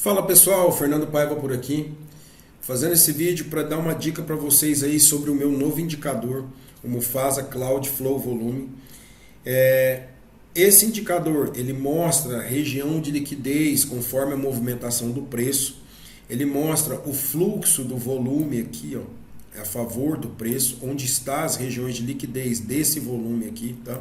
Fala pessoal, Fernando Paiva por aqui, fazendo esse vídeo para dar uma dica para vocês aí sobre o meu novo indicador, o Mufasa Cloud Flow Volume. Esse indicador ele mostra a região de liquidez conforme a movimentação do preço, ele mostra o fluxo do volume aqui, ó, a favor do preço, onde está as regiões de liquidez desse volume aqui, tá?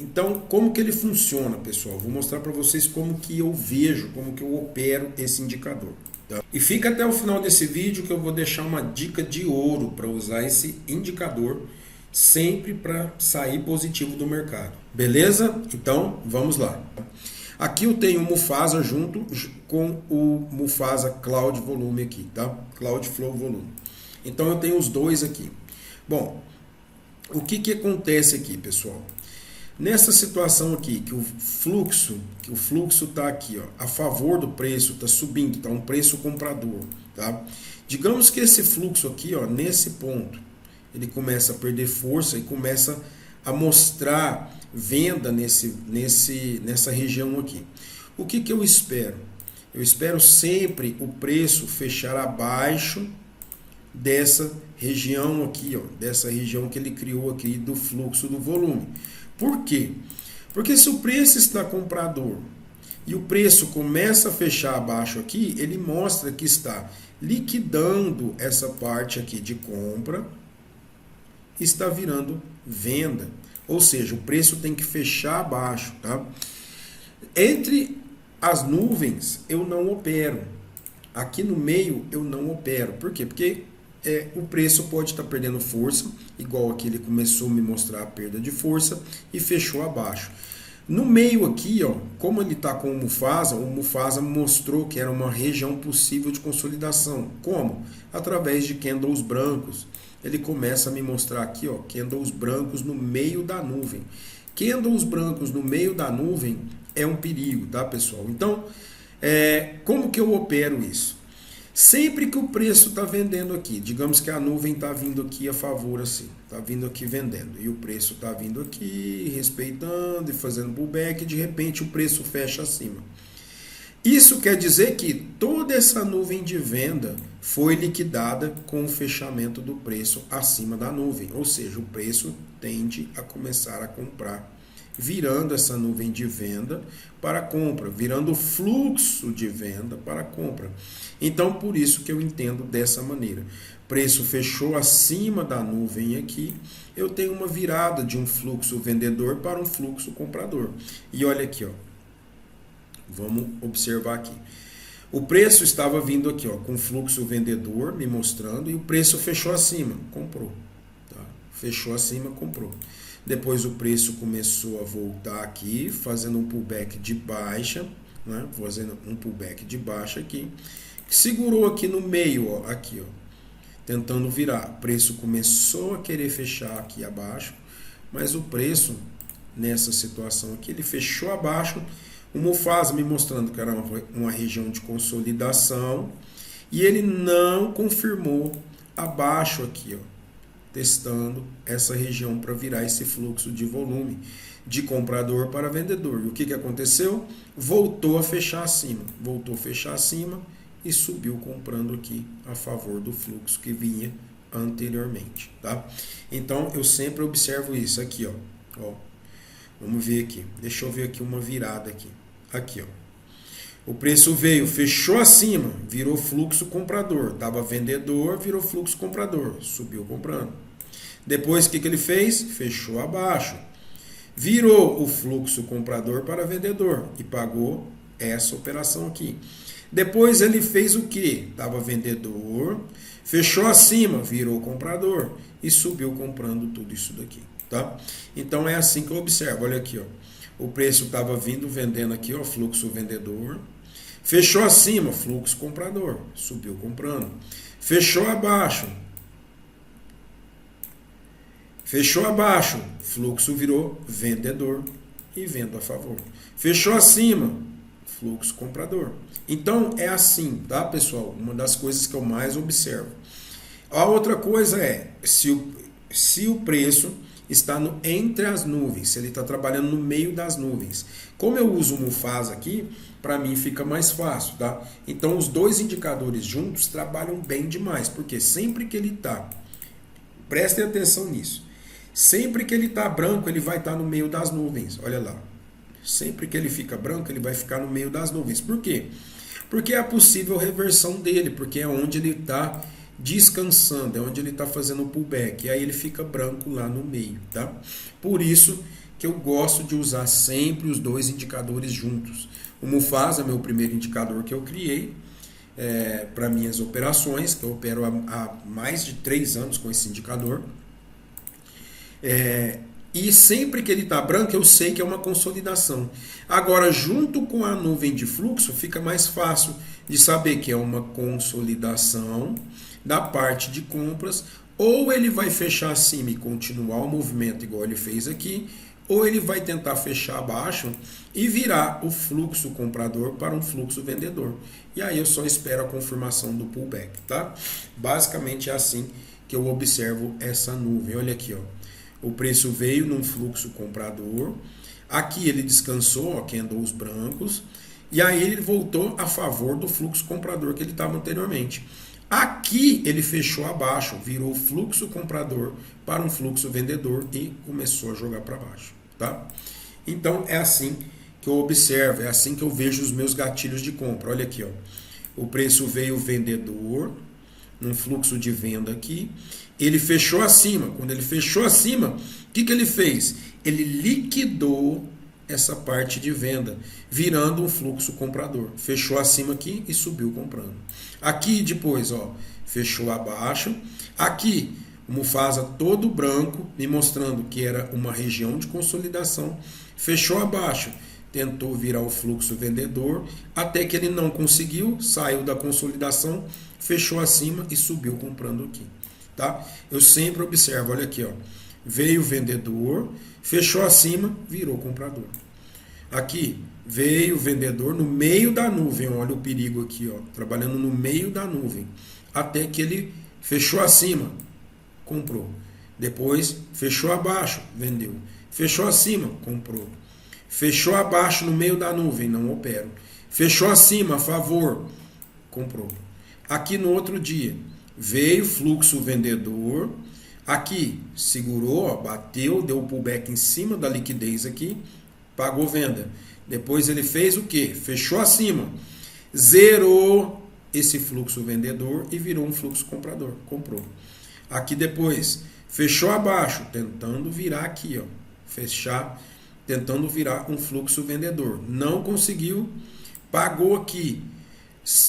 Então, como que ele funciona, pessoal? Vou mostrar para vocês como que eu vejo, como que eu opero esse indicador. Tá? E fica até o final desse vídeo que eu vou deixar uma dica de ouro para usar esse indicador sempre para sair positivo do mercado. Beleza? Então, vamos lá. Aqui eu tenho o Mufasa junto com o Mufasa Cloud Volume aqui, tá? Cloud Flow Volume. Então, eu tenho os dois aqui. Bom, o que acontece aqui, pessoal? Nessa situação aqui, que o fluxo está aqui, ó, a favor do preço, está subindo, está um preço comprador, tá? Digamos que esse fluxo aqui, ó, nesse ponto, ele começa a perder força e começa a mostrar venda nessa região aqui. O que eu espero? Eu espero sempre o preço fechar abaixo dessa região aqui, ó, dessa região que ele criou aqui do fluxo do volume. Por quê? Porque se o preço está comprador e o preço começa a fechar abaixo aqui, ele mostra que está liquidando essa parte aqui de compra, está virando venda. Ou seja, o preço tem que fechar abaixo, tá? Entre as nuvens eu não opero. Aqui no meio eu não opero. Por quê? Porque o preço pode estar perdendo força, igual aqui ele começou a me mostrar a perda de força e fechou abaixo. No meio aqui, ó, como ele está com o Mufasa mostrou que era uma região possível de consolidação. Como? Através de candles brancos. Ele começa a me mostrar aqui, ó, candles brancos no meio da nuvem. Candles brancos no meio da nuvem é um perigo, tá, pessoal? Então, como que eu opero isso? Sempre que o preço está vendendo aqui, digamos que a nuvem está vindo aqui a favor assim, está vindo aqui vendendo, e o preço está vindo aqui, respeitando e fazendo pullback, e de repente o preço fecha acima. Isso quer dizer que toda essa nuvem de venda foi liquidada com o fechamento do preço acima da nuvem, ou seja, o preço tende a começar a comprar, virando essa nuvem de venda para compra, virando o fluxo de venda para compra. Então, por isso que eu entendo dessa maneira. Preço fechou acima da nuvem aqui, eu tenho uma virada de um fluxo vendedor para um fluxo comprador. E olha aqui, ó. Vamos observar aqui. O preço estava vindo aqui, ó, com fluxo vendedor me mostrando, e o preço fechou acima, comprou. Tá? Fechou acima, comprou. Depois o preço começou a voltar aqui, fazendo um pullback de baixa, né? Fazendo um pullback de baixa aqui, que segurou aqui no meio, ó, aqui, ó, tentando virar. O preço começou a querer fechar aqui abaixo, mas o preço, nessa situação aqui, ele fechou abaixo, o Mufasa me mostrando que era uma região de consolidação, e ele não confirmou abaixo aqui, ó, testando essa região para virar esse fluxo de volume de comprador para vendedor. E o que aconteceu? Voltou a fechar acima. Voltou a fechar acima e subiu comprando aqui a favor do fluxo que vinha anteriormente. Tá? Então, eu sempre observo isso aqui. Ó. Vamos ver aqui. Deixa eu ver aqui uma virada aqui. Aqui, ó. O preço veio, fechou acima, virou fluxo comprador. Estava vendedor, virou fluxo comprador. Subiu comprando. Depois, o que ele fez? Fechou abaixo. Virou o fluxo comprador para vendedor e pagou essa operação aqui. Depois, ele fez o quê? Estava vendedor, fechou acima, virou comprador e subiu comprando tudo isso daqui. Tá? Então, é assim que eu observo. Olha aqui, ó. O preço estava vindo, vendendo aqui, ó, fluxo vendedor. Fechou acima, fluxo comprador, subiu comprando. Fechou abaixo. Fechou abaixo, fluxo virou vendedor e vendo a favor. Fechou acima, fluxo comprador. Então é assim, tá, pessoal? Uma das coisas que eu mais observo. A outra coisa é, se o preço está entre as nuvens, se ele está trabalhando no meio das nuvens. Como eu uso o Mufasa aqui, para mim fica mais fácil, tá? Então os dois indicadores juntos trabalham bem demais, porque sempre que ele está, prestem atenção nisso, sempre que ele está branco, ele vai estar no meio das nuvens, olha lá. Sempre que ele fica branco, ele vai ficar no meio das nuvens. Por quê? Porque é a possível reversão dele, porque é onde ele está descansando, é onde ele está fazendo o pullback, e aí ele fica branco lá no meio, tá? Por isso que eu gosto de usar sempre os dois indicadores juntos. O Mufasa é meu primeiro indicador que eu criei para minhas operações, que eu opero há mais de 3 anos com esse indicador. E sempre que ele está branco, eu sei que é uma consolidação. Agora, junto com a nuvem de fluxo, fica mais fácil de saber que é uma consolidação da parte de compras, ou ele vai fechar acima e continuar o movimento igual ele fez aqui, ou ele vai tentar fechar abaixo e virar o fluxo comprador para um fluxo vendedor. E aí eu só espero a confirmação do pullback, tá? Basicamente é assim que eu observo essa nuvem. Olha aqui, ó. O preço veio num fluxo comprador. Aqui ele descansou, ó, candles brancos. E aí ele voltou a favor do fluxo comprador que ele estava anteriormente. Aqui ele fechou abaixo, virou fluxo comprador para um fluxo vendedor e começou a jogar para baixo, tá? Então é assim que eu observo, é assim que eu vejo os meus gatilhos de compra. Olha aqui, ó. O preço veio vendedor, num fluxo de venda aqui. Ele fechou acima. Quando ele fechou acima, o que ele fez? Ele liquidou essa parte de venda, virando um fluxo comprador. Fechou acima aqui e subiu comprando. Aqui depois, ó, fechou abaixo. Aqui, o Mufasa todo branco, me mostrando que era uma região de consolidação. Fechou abaixo, tentou virar o fluxo vendedor, até que ele não conseguiu, saiu da consolidação, fechou acima e subiu comprando aqui. Tá? Eu sempre observo, olha aqui, ó, veio o vendedor, fechou acima, virou comprador. Aqui, veio o vendedor no meio da nuvem, olha o perigo aqui, ó, trabalhando no meio da nuvem, até que ele fechou acima, comprou. Depois, fechou abaixo, vendeu. Fechou acima, comprou. Fechou abaixo no meio da nuvem, não opero. Fechou acima, a favor, comprou. Aqui no outro dia, veio fluxo vendedor, aqui segurou, ó, bateu, deu o pullback em cima da liquidez aqui, pagou venda. Depois ele fez o quê? Fechou acima, zerou esse fluxo vendedor e virou um fluxo comprador, comprou. Aqui depois, fechou abaixo, tentando virar aqui, ó, fechar, tentando virar um fluxo vendedor. Não conseguiu, pagou aqui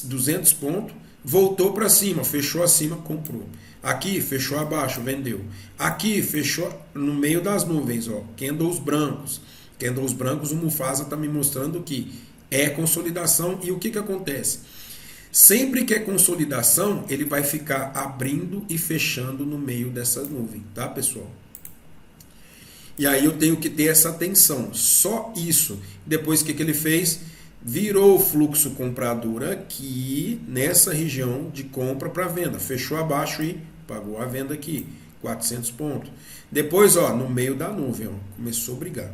200 pontos, voltou para cima, fechou acima, comprou. Aqui, fechou abaixo, vendeu. Aqui, fechou no meio das nuvens, ó, candles brancos. Candles brancos, o Mufasa está me mostrando que é consolidação. E o que acontece? Sempre que é consolidação, ele vai ficar abrindo e fechando no meio dessa nuvem, tá, pessoal? E aí eu tenho que ter essa atenção, só isso. Depois o que ele fez? Virou o fluxo comprador aqui, nessa região de compra para venda. Fechou abaixo e pagou a venda aqui, 400 pontos. Depois, ó, no meio da nuvem, ó, começou a brigar.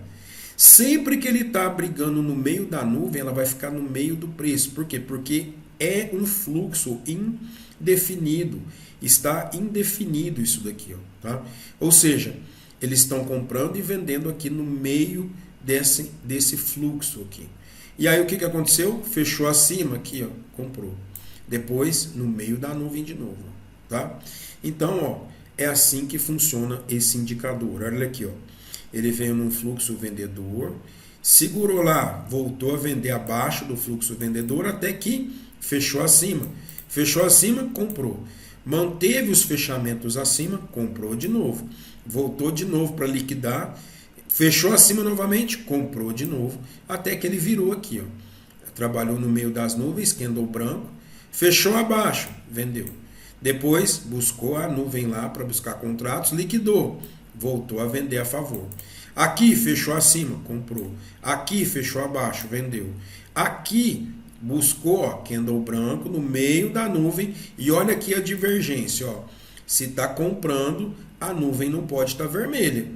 Sempre que ele está brigando no meio da nuvem, ela vai ficar no meio do preço. Por quê? Porque é um fluxo indefinido. Está indefinido isso daqui, ó, tá? Ou seja, eles estão comprando e vendendo aqui no meio desse fluxo aqui. E aí o que aconteceu? Fechou acima aqui, ó, comprou. Depois, no meio da nuvem de novo, tá? Então, ó, é assim que funciona esse indicador. Olha aqui, ó. Ele veio num fluxo vendedor, segurou lá, voltou a vender abaixo do fluxo vendedor até que fechou acima. Fechou acima, comprou. Manteve os fechamentos acima, comprou de novo. Voltou de novo para liquidar, fechou acima novamente, comprou de novo, até que ele virou aqui, ó. Trabalhou no meio das nuvens, candle branco, fechou abaixo, vendeu. Depois buscou a nuvem lá para buscar contratos, liquidou, voltou a vender a favor. Aqui fechou acima, comprou. Aqui fechou abaixo, vendeu. Aqui buscou, ó, candle branco no meio da nuvem e olha aqui a divergência, ó. Se está comprando, a nuvem não pode estar vermelha.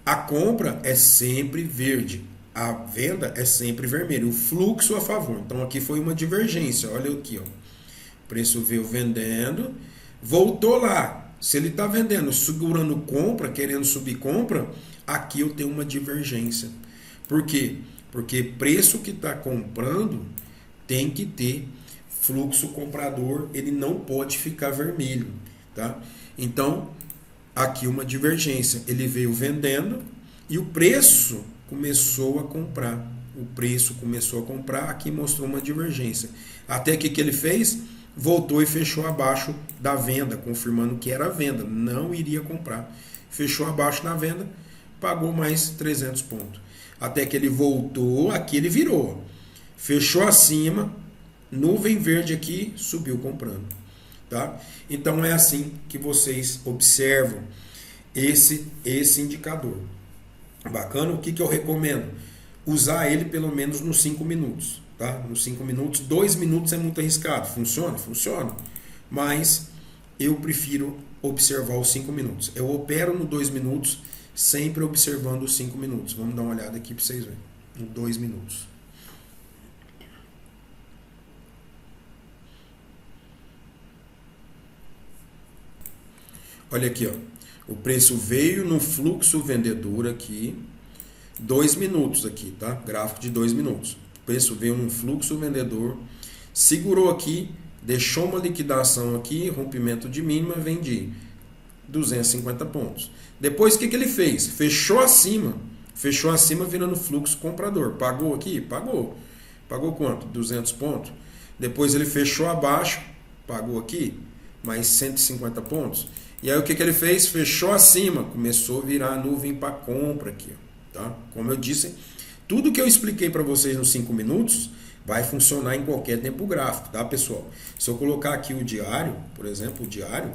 A compra é sempre verde, a venda é sempre vermelho, o fluxo a favor. Então aqui foi uma divergência, olha aqui, ó. O preço veio vendendo, voltou lá. Se ele está vendendo, segurando compra, querendo subir compra, aqui eu tenho uma divergência. Por quê? Porque preço que está comprando tem que ter fluxo comprador, ele não pode ficar vermelho, tá? Então, aqui uma divergência. Ele veio vendendo e o preço começou a comprar. O preço começou a comprar, aqui mostrou uma divergência. Até que ele fez? Voltou e fechou abaixo da venda, confirmando que era venda, não iria comprar. Fechou abaixo da venda, pagou mais 300 pontos. Até que ele voltou, aqui ele virou. Fechou acima, nuvem verde aqui, subiu comprando. Tá? Então é assim que vocês observam esse indicador. Bacana? O que eu recomendo? Usar ele pelo menos nos 5 minutos. Tá? Nos 5 minutos, 2 minutos é muito arriscado. Funciona? Funciona. Mas eu prefiro observar os 5 minutos. Eu opero no 2 minutos, sempre observando os 5 minutos. Vamos dar uma olhada aqui para vocês verem. Em 2 minutos. Olha aqui, ó. O preço veio no fluxo vendedor aqui. 2 minutos aqui, tá? Gráfico de 2 minutos. O preço veio no fluxo vendedor. Segurou aqui. Deixou uma liquidação aqui. Rompimento de mínima. Vendi. 250 pontos. Depois o que ele fez? Fechou acima. Fechou acima virando fluxo comprador. Pagou aqui? Pagou. Pagou quanto? 200 pontos. Depois ele fechou abaixo. Pagou aqui. Mais 150 pontos. E aí o que ele fez? Fechou acima. Começou a virar a nuvem para compra aqui. Tá? Como eu disse, tudo que eu expliquei para vocês nos 5 minutos vai funcionar em qualquer tempo gráfico. Tá, pessoal? Se eu colocar aqui o diário, por exemplo, o diário.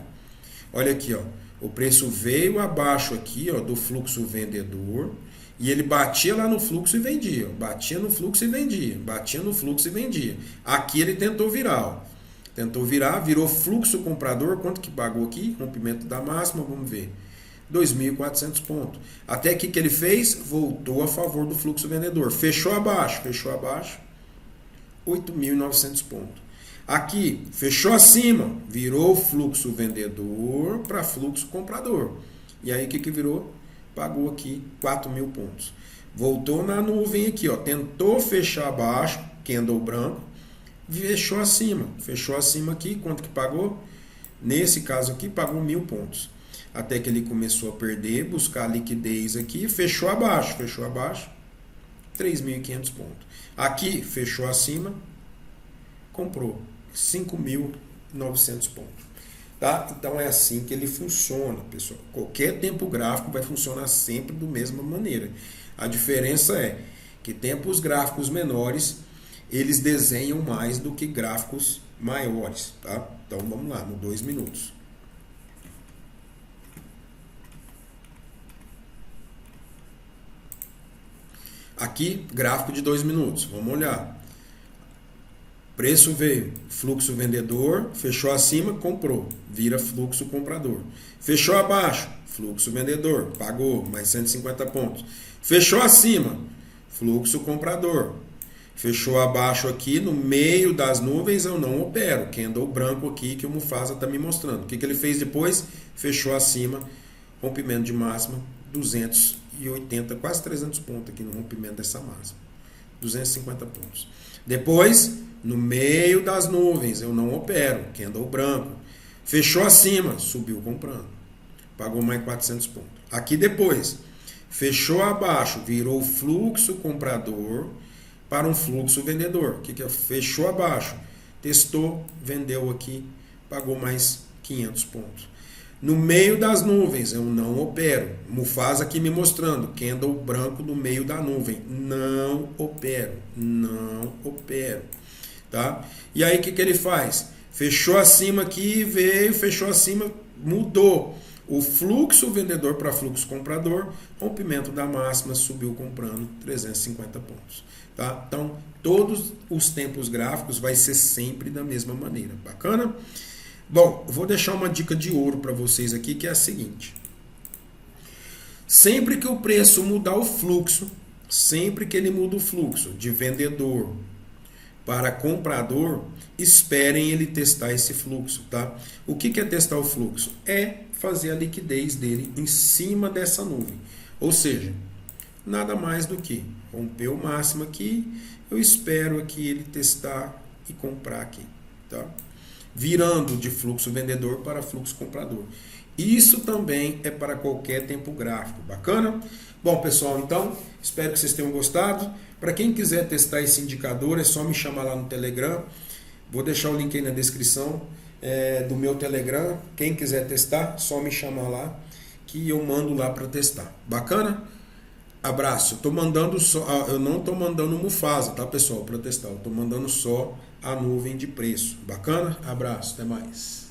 Olha aqui, ó. O preço veio abaixo aqui, ó, do fluxo vendedor. E ele batia lá no fluxo e vendia. Batia no fluxo e vendia. Batia no fluxo e vendia. Aqui ele tentou virar, ó. Tentou virar, virou fluxo comprador. Quanto que pagou aqui? Rompimento da máxima, vamos ver. 2.400 pontos. Até que ele fez? Voltou a favor do fluxo vendedor. Fechou abaixo. 8.900 pontos. Aqui, fechou acima. Virou fluxo vendedor para fluxo comprador. E aí o que virou? Pagou aqui 4.000 pontos. Voltou na nuvem aqui, ó. Tentou fechar abaixo, candle branco. Fechou acima. Fechou acima aqui. Quanto que pagou? Nesse caso aqui, pagou 1.000 pontos. Até que ele começou a perder, buscar liquidez aqui. Fechou abaixo. 3.500 pontos. Aqui, fechou acima. Comprou 5.900 pontos. Tá? Então é assim que ele funciona, pessoal. Qualquer tempo gráfico vai funcionar sempre da mesma maneira. A diferença é que tempos gráficos menores eles desenham mais do que gráficos maiores, tá? Então vamos lá, no 2 minutos. Aqui, gráfico de 2 minutos. Vamos olhar. Preço veio, fluxo vendedor, fechou acima, comprou, vira fluxo comprador. Fechou abaixo, fluxo vendedor, pagou mais 150 pontos. Fechou acima, fluxo comprador. Fechou abaixo aqui, no meio das nuvens eu não opero. Candle branco aqui que o Mufasa está me mostrando. O que ele fez depois? Fechou acima, rompimento de máxima, 280, quase 300 pontos aqui no rompimento dessa máxima. 250 pontos. Depois, no meio das nuvens, eu não opero. Candle branco. Fechou acima, subiu comprando. Pagou mais 400 pontos. Aqui depois, fechou abaixo, virou fluxo comprador para um fluxo vendedor. O que é? Fechou abaixo, testou, vendeu aqui, pagou mais 500 pontos. No meio das nuvens, eu não opero. Mufasa aqui me mostrando, candle branco no meio da nuvem. Não opero, não opero. Tá? E aí o que ele faz? Fechou acima aqui, veio, fechou acima, mudou o fluxo vendedor para fluxo comprador, rompimento da máxima, subiu comprando 350 pontos. Tá? Então, todos os tempos gráficos vai ser sempre da mesma maneira. Bacana? Bom, vou deixar uma dica de ouro para vocês aqui, que é a seguinte. Sempre que o preço mudar o fluxo, sempre que ele muda o fluxo de vendedor para comprador, esperem ele testar esse fluxo, tá? O que é testar o fluxo? É fazer a liquidez dele em cima dessa nuvem. Ou seja, nada mais do que romper o máximo aqui, eu espero aqui ele testar e comprar aqui, tá? Virando de fluxo vendedor para fluxo comprador. Isso também é para qualquer tempo gráfico. Bacana? Bom, pessoal, então, espero que vocês tenham gostado. Para quem quiser testar esse indicador, é só me chamar lá no Telegram. Vou deixar o link aí na descrição do meu Telegram. Quem quiser testar, só me chamar lá que eu mando lá para testar. Bacana? Abraço. Eu não estou mandando Mufasa, tá, pessoal, para testar. Eu estou mandando só a nuvem de preço. Bacana? Abraço. Até mais.